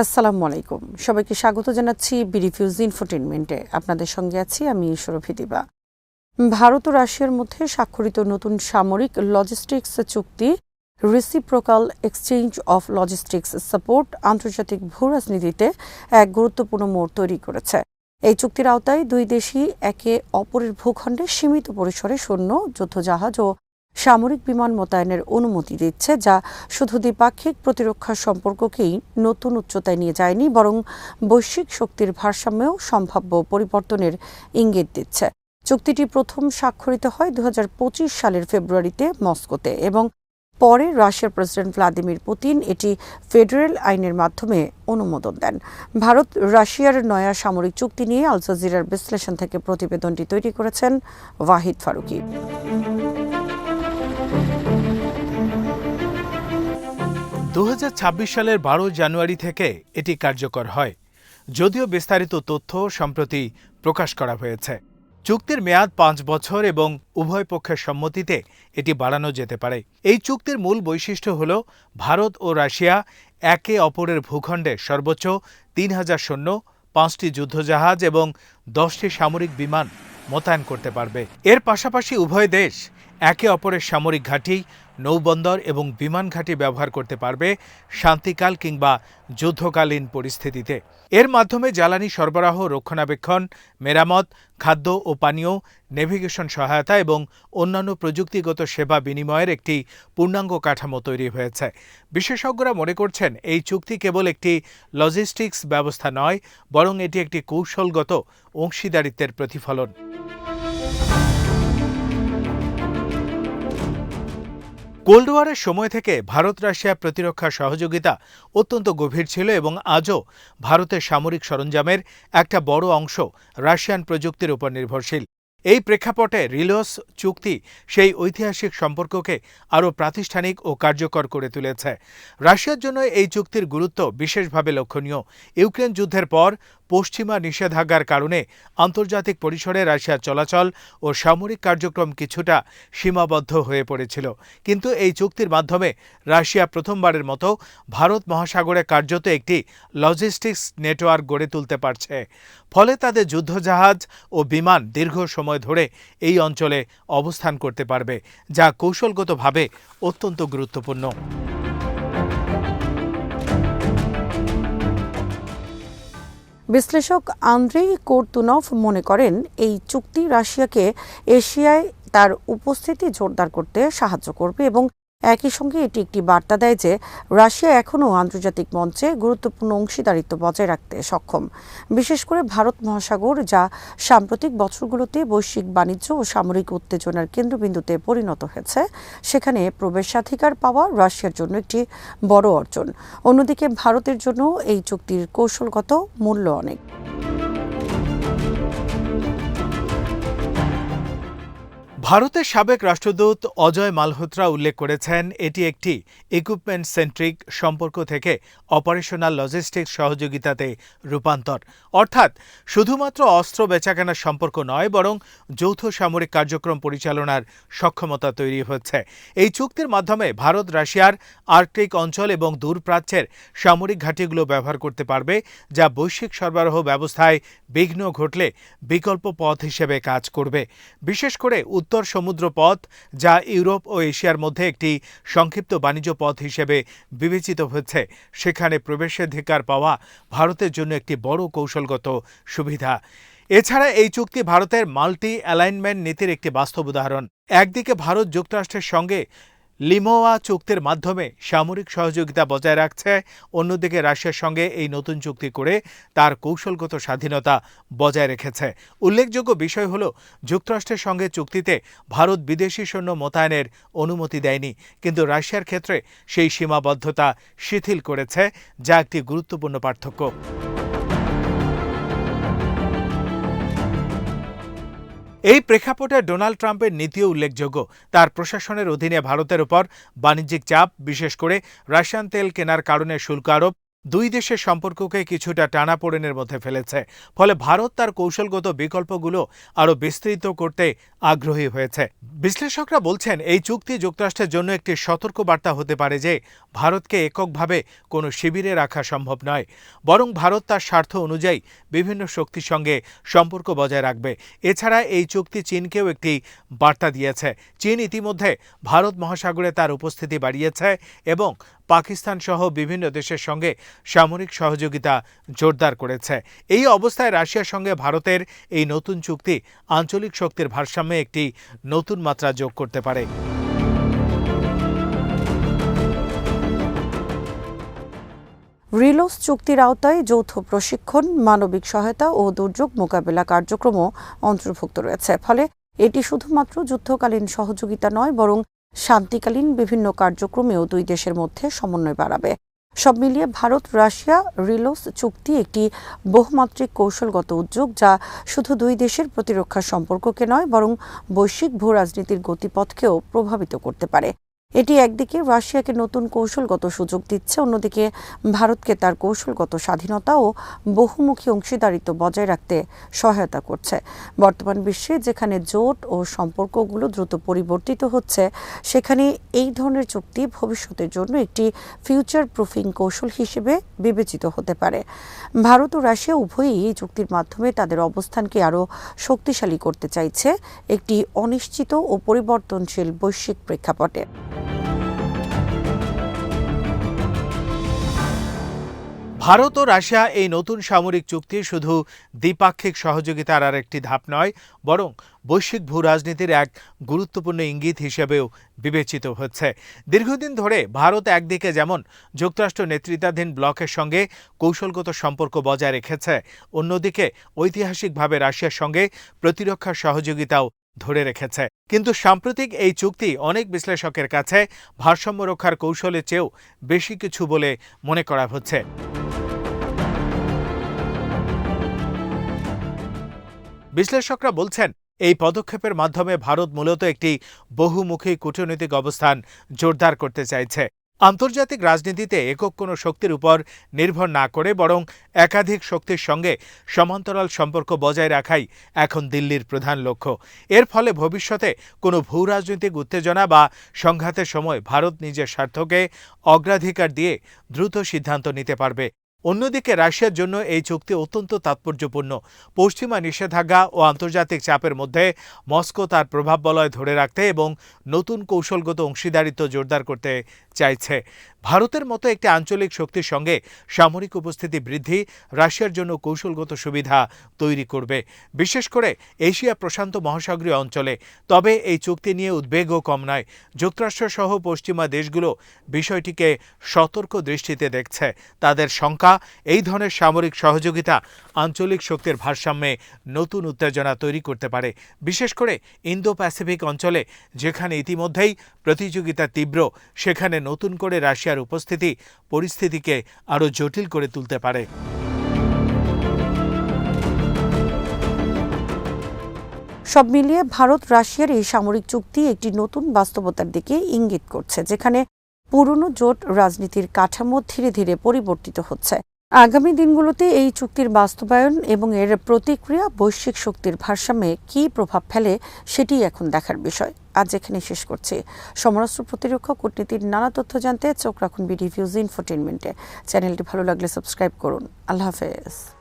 আসসালামু আলাইকুম। সবাইকে স্বাগত জানাচ্ছি বিরিফিউজ ইনফোটেইনমেন্টে। আপনাদের সঙ্গে আছি আমি সুরভি দিবা। ভারত ও রাশিয়ার মধ্যে স্বাক্ষরিত নতুন সামরিক লজিস্টিক্স চুক্তি reciprocal exchange of logistics support আন্তর্জাতিক ভূরাজনীতিতে এক গুরুত্বপূর্ণ মোড় তৈরি করেছে। এই চুক্তির আওতায় দুই দেশই একে অপরের ভূখণ্ডে সীমিত পরিসরে সৈন্য, যুদ্ধজাহাজ ও সামরিক বিমান মোতায়েনের অনুমতি দিচ্ছে, যা শুধু দ্বিপাক্ষিক প্রতিরক্ষা সম্পর্ককেই নতুন উচ্চতায় নিয়ে যায়নি, বরং বৈশ্বিক শক্তির ভারসাম্যেও সম্ভাব্য পরিবর্তনের ইঙ্গিত দিচ্ছে। চুক্তিটি প্রথম স্বাক্ষরিত হয় 2025 সালের ফেব্রুয়ারিতে মস্কোতে এবং পরে রাশিয়ার প্রেসিডেন্ট ভ্লাদিমির পুতিন এটি ফেডারেল আইনের মাধ্যমে অনুমোদন দেন। ভারত রাশিয়ার নয়া সামরিক চুক্তি নিয়ে আল জাজিরার বিশ্লেষণ থেকে প্রতিবেদনটি তৈরি করেছেন ওয়াহিদ ফারুকী। 2026 সালের 12 জানুয়ারি থেকে এটি কার্যকর হয়, যদিও বিস্তারিত তথ্য সম্প্রতি প্রকাশ করা হয়েছে। চুক্তির মেয়াদ 5 বছর এবং উভয় পক্ষের সম্মতিতে এটি বাড়ানো যেতে পারে। এই চুক্তির মূল বৈশিষ্ট্য হল ভারত ও রাশিয়া একে অপরের ভূখণ্ডে সর্বোচ্চ 3000 সৈন্য, 5টি যুদ্ধজাহাজ এবং 10টি সামরিক বিমান মোতায়েন করতে পারবে। এর পাশাপাশি উভয় দেশ একে অপরের সামরিক ঘাঁটি, নৌবন্দর এবং বিমান ঘাঁটি ব্যবহার করতে পারবে শান্তিকাল কিংবা যুদ্ধকালীন পরিস্থিতিতে। এর মাধ্যমে জ্বালানি সরবরাহ, রক্ষণাবেক্ষণ, মেরামত, খাদ্য ও পানীয়, নেভিগেশন সহায়তা এবং অন্যান্য প্রযুক্তিগত সেবা বিনিময়ের একটি পূর্ণাঙ্গ কাঠামো তৈরি হয়েছে। বিশেষজ্ঞরা মনে করছেন এই চুক্তি কেবল একটি লজিস্টিক্স ব্যবস্থা নয়, বরং এটি একটি কৌশলগত অংশীদারিত্বের প্রতিফলন। কোল্ড ওয়ারের সময় থেকে ভারত রাশিয়া প্রতিরক্ষা সহযোগিতা অত্যন্ত গভীর ছিল এবং আজও ভারতের সামরিক সরঞ্জামের একটা বড় অংশ রাশিয়ান প্রযুক্তির উপর নির্ভরশীল। এই প্রেক্ষাপটে রিলোস চুক্তি সেই ঐতিহাসিক সম্পর্ককে আরও প্রাতিষ্ঠানিক ও কার্যকর করে তুলেছে। রাশিয়ার জন্য এই চুক্তির গুরুত্ব বিশেষভাবে লক্ষণীয়। ইউক্রেন যুদ্ধের পর পশ্চিমা নিষেধাজ্ঞার কারণে আন্তর্জাতিক পরিসরে রাশিয়ার চলাচল ও সামরিক কার্যক্রম কিছুটা সীমাবদ্ধ হয়ে পড়েছিল, কিন্তু এই চুক্তির মাধ্যমে রাশিয়া প্রথমবারের মতো ভারত মহাসাগরে কার্যত একটি লজিস্টিক্স নেটওয়ার্ক গড়ে তুলতে পারছে। ফলে তাদের যুদ্ধজাহাজ ও বিমান দীর্ঘ সময় ধরে এই অঞ্চলে অবস্থান করতে পারবে, যা কৌশলগতভাবে অত্যন্ত গুরুত্বপূর্ণ। বিশ্লেষক আন্দ্রেই কোরতুনভ মনে করেন, এই চুক্তি রাশিয়াকে এশিয়ায় তার উপস্থিতি জোরদার করতে সাহায্য করবে এবং একই সঙ্গে এটি একটি বার্তা দেয় যে রাশিয়া এখনও আন্তর্জাতিক মঞ্চে গুরুত্বপূর্ণ অংশীদারিত্ব বজায় রাখতে সক্ষম, বিশেষ করে ভারত মহাসাগর, যা সাম্প্রতিক বছরগুলোতে বৈশ্বিক বাণিজ্য ও সামরিক উত্তেজনার কেন্দ্রবিন্দুতে পরিণত হয়েছে। সেখানে প্রবেশাধিকার পাওয়া রাশিয়ার জন্য একটি বড় অর্জন। অন্যদিকে ভারতের জন্য এই চুক্তির কৌশলগত মূল্য অনেক। ভারতের সাবেক রাষ্ট্রদূত অজয় মালহোত্রা উল্লেখ করেছেন, এটি একটি ইকুইপমেন্ট সেন্ট্রিক সম্পর্ক থেকে অপারেশনাল লজিস্টিক্স সহযোগিতাতে রূপান্তর। অর্থাৎ শুধুমাত্র অস্ত্র বেচাকেনার সম্পর্ক নয়, বরং যৌথ সামরিক কার্যক্রম পরিচালনার সক্ষমতা তৈরি হচ্ছে। এই চুক্তির মাধ্যমে ভারত রাশিয়ার আর্কটিক অঞ্চল এবং দূরপ্রাচ্যের সামরিক ঘাঁটিগুলো ব্যবহার করতে পারবে, যা বৈশ্বিক সরবরাহ ব্যবস্থায় বিঘ্ন ঘটলে বিকল্প পথ হিসেবে কাজ করবে। বিশেষ করে উত্তর সমুদ্র পথ, যা ইউরোপ ও এশিয়ার মধ্যে একটি সংক্ষিপ্ত বাণিজ্য পথ হিসেবে বিবেচিত হচ্ছে, সেখানে প্রবেশাধিকার পাওয়া ভারতের জন্য একটি বড় কৌশলগত সুবিধা। এছাড়া এই চুক্তি ভারতের মাল্টি অ্যালাইনমেন্ট নীতির একটি বাস্তব উদাহরণ। একদিকে ভারত যুক্তরাষ্ট্রের সঙ্গে লিমোয়া চুক্তির মাধ্যমে সামরিক সহযোগিতা বজায় রাখছে, অন্যদিকে রাশিয়ার সঙ্গে এই নতুন চুক্তি করে তার কৌশলগত স্বাধীনতা বজায় রেখেছে। উল্লেখযোগ্য বিষয় হল, যুক্তরাষ্ট্রের সঙ্গে চুক্তিতে ভারত বিদেশি সৈন্য মোতায়েনের অনুমতি দেয়নি, কিন্তু রাশিয়ার ক্ষেত্রে সেই সীমাবদ্ধতা শিথিল করেছে, যা একটি গুরুত্বপূর্ণ পার্থক্য। এই প্রেক্ষাপটে ডোনাল্ড ট্রাম্পের নীতিও উল্লেখযোগ্য। তার প্রশাসনের অধীনে ভারতের ওপর বাণিজ্যিক চাপ, বিশেষ করে রাশিয়ান তেল কেনার কারণে শুল্ক আরোপ, দুই দেশের সম্পর্ককে কিছুটা টানাপোড়েনের মধ্যে ফেলেছে। ফলে ভারত তার কৌশলগত বিকল্পগুলো আরও বিস্তৃত করতে আগ্রহী হয়েছে। বিশ্লেষকরা বলছেন, এই চুক্তি যুক্তরাষ্ট্রের জন্য একটি সতর্কবার্তা হতে পারে যে ভারতকে এককভাবে কোনো শিবিরে রাখা সম্ভব নয়, বরং ভারত তার স্বার্থ অনুযায়ী বিভিন্ন শক্তির সঙ্গে সম্পর্ক বজায় রাখবে। এছাড়া এই চুক্তি চীনকেও একটি বার্তা দিয়েছে। চীন ইতিমধ্যে ভারত মহাসাগরে তার উপস্থিতি বাড়িয়েছে এবং পাকিস্তান সহ বিভিন্ন দেশের সঙ্গে সামরিক সহযোগিতা জোরদার করেছে। এই অবস্থায় রাশিয়ার সঙ্গে ভারতের এই নতুন চুক্তি আঞ্চলিক শক্তির ভারসাম্যে একটি নতুন মাত্রা যোগ করতে পারে। রিলোস চুক্তির আওতায় যৌথ প্রশিক্ষণ, মানবিক সহায়তা ও দুর্যোগ মোকাবেলা কার্যক্রমও অন্তর্ভুক্ত রয়েছে। ফলে এটি শুধুমাত্র যুদ্ধকালীন সহযোগিতা নয়, বরং শান্তিকালীন বিভিন্ন কার্যক্রমেও দুই দেশের মধ্যে সমন্বয় বাড়াবে। সব মিলিয়ে ভারত রাশিয়া রিলোস চুক্তি একটি বহুমাত্রিক কৌশলগত উদ্যোগ, যা শুধু দুই দেশের প্রতিরক্ষা সম্পর্ককে নয়, বরং বৈশ্বিক ভূ রাজনীতির গতিপথকেও প্রভাবিত করতে পারে। এটি একদিকে রাশিয়াকে নতুন কৌশলগত সুযোগ দিচ্ছে, অন্যদিকে ভারতকে তার কৌশলগত স্বাধীনতা ও বহুমুখী অংশীদারিত্ব বজায় রাখতে সহায়তা করছে। বর্তমান বিশ্বে যেখানে জোট ও সম্পর্কগুলো দ্রুত পরিবর্তিত হচ্ছে, সেখানে এই ধরনের চুক্তি ভবিষ্যতের জন্য একটি ফিউচার প্রুফিং কৌশল হিসেবে বিবেচিত হতে পারে। ভারত ও রাশিয়া উভয়ই এই চুক্তির মাধ্যমে তাদের অবস্থানকে আরও শক্তিশালী করতে চাইছে একটি অনিশ্চিত ও পরিবর্তনশীল বৈশ্বিক প্রেক্ষাপটে। ভারত ও রাশিয়া এই নতুন সামরিক চুক্তি শুধু দ্বিপাক্ষিক সহযোগিতার আর একটি ধাপ নয়, বরং বৈশ্বিক ভূ রাজনীতির এক গুরুত্বপূর্ণ ইঙ্গিত হিসেবেও বিবেচিত হচ্ছে। দীর্ঘদিন ধরে ভারত একদিকে যেমন যুক্তরাষ্ট্র নেতৃত্বাধীন ব্লকের সঙ্গে কৌশলগত সম্পর্ক বজায় রেখেছে, অন্যদিকে ঐতিহাসিকভাবে রাশিয়ার সঙ্গে প্রতিরক্ষা সহযোগিতাও ধরে রেখেছে। কিন্তু সাম্প্রতিক এই চুক্তি অনেক বিশ্লেষকের কাছে ভারসাম্য রক্ষার কৌশলের চেয়েও বেশি কিছু বলে মনে করা হচ্ছে। বিশ্লেষকরা বলছেন, এই পদক্ষেপের মাধ্যমে ভারত মূলত একটি বহুমুখী কূটনৈতিক অবস্থান জোরদার করতে চাইছে। আন্তর্জাতিক রাজনীতিতে একক কোনো শক্তির উপর নির্ভর না করে বরং একাধিক শক্তির সঙ্গে সমান্তরাল সম্পর্ক বজায় রাখাই এখন দিল্লির প্রধান লক্ষ্য। এর ফলে ভবিষ্যতে কোনো ভূ রাজনৈতিক উত্তেজনা বা সংঘাতের সময় ভারত নিজের স্বার্থকে অগ্রাধিকার দিয়ে দ্রুত সিদ্ধান্ত নিতে পারবে। অন্যদিকে রাশিয়ার জন্য এই চুক্তি অত্যন্ত তাৎপর্যপূর্ণ। পশ্চিমা নিষেধাজ্ঞা ও আন্তর্জাতিক চাপের মধ্যে মস্কো তার প্রভাব বলয় ধরে রাখতে এবং নতুন কৌশলগত অংশীদারিত্ব জোরদার করতে চাইছে। ভারতের মতো একটি আঞ্চলিক শক্তির সঙ্গে সামরিক উপস্থিতি বৃদ্ধি রাশিয়ার জন্য কৌশলগত সুবিধা তৈরি করবে, বিশেষ করে এশিয়া প্রশান্ত মহাসাগরীয় অঞ্চলে। তবে এই চুক্তি নিয়ে উদ্বেগও কম নয়। যুক্তরাষ্ট্র সহ পশ্চিমা দেশগুলো বিষয়টিকে সতর্ক দৃষ্টিতে দেখছে। তাদের শঙ্কা, এই ধরনের সামরিক সহযোগিতা আঞ্চলিক শক্তির ভারসাম্যে নতুন উত্তেজনা তৈরি করতে পারে, বিশেষ করে ইন্দো প্যাসিফিক অঞ্চলে যেখানে ইতিমধ্যেই প্রতিযোগিতা তীব্র। সেখানে নতুন করে রাশিয়ার উপস্থিতি পরিস্থিতিকে আরও জটিল করে তুলতে পারে। সব মিলিয়ে ভারত রাশিয়ার এই সামরিক চুক্তি একটি নতুন বাস্তবতার দিকে ইঙ্গিত করছে, যেখানে পুরনো জোট রাজনীতির কাঠামো ধীরে ধীরে পরিবর্তিত হচ্ছে। আগামী দিনগুলোতে এই চুক্তির বাস্তবায়ন এবং এর প্রতিক্রিয়া বৈশ্বিক শক্তির ভারসাম্যে কী প্রভাব ফেলে, সেটি এখন দেখার বিষয়। আজ এখানে শেষ করছি। সমরাস্ত্র প্রতিরক্ষা কূটনীতির নানা তথ্য জানতে চোখ রাখুন বিডি নিউজ ইনফোটেইনমেন্টে। চ্যানেলটি ভালো লাগলে সাবস্ক্রাইব করুন। আল্লাহ হাফেজ।